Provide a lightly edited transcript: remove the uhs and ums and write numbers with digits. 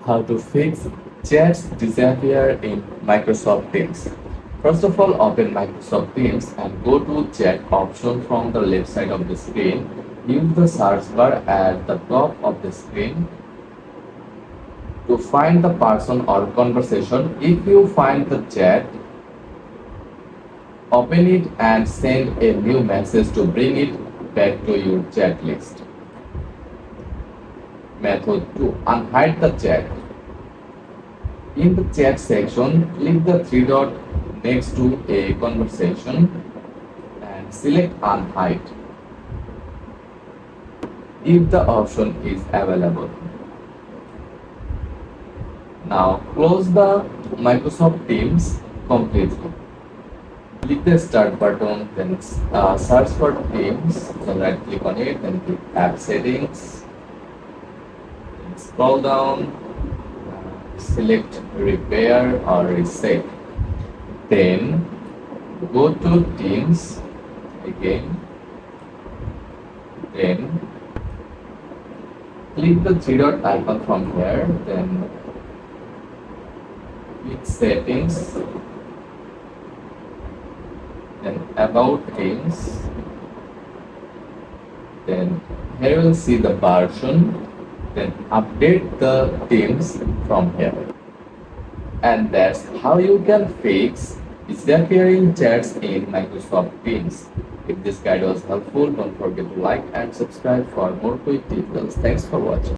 How to fix chats disappear in Microsoft Teams. First of all, open Microsoft Teams and go to chat option from the left side of the screen. Use the search bar at the top of the screen to find the person or conversation. If you find the chat, open it and send a new message to bring it back to your chat list. Method 2. Unhide the chat. In the chat section, click the three dot next to a conversation and select Unhide if the option is available. Now close the Microsoft Teams completely. Click the Start button, then search for Teams, then right click on it, then click App Settings, then scroll down, select Repair or Reset. Then go to Teams again, then click the three dot icon from here, then click Settings, then About Teams, then here you will see the version, then update the Teams from here. And that's how you can fix disappearing chats in Microsoft Teams. If this guide was helpful, don't forget to like and subscribe for more quick tutorials. Thanks for watching.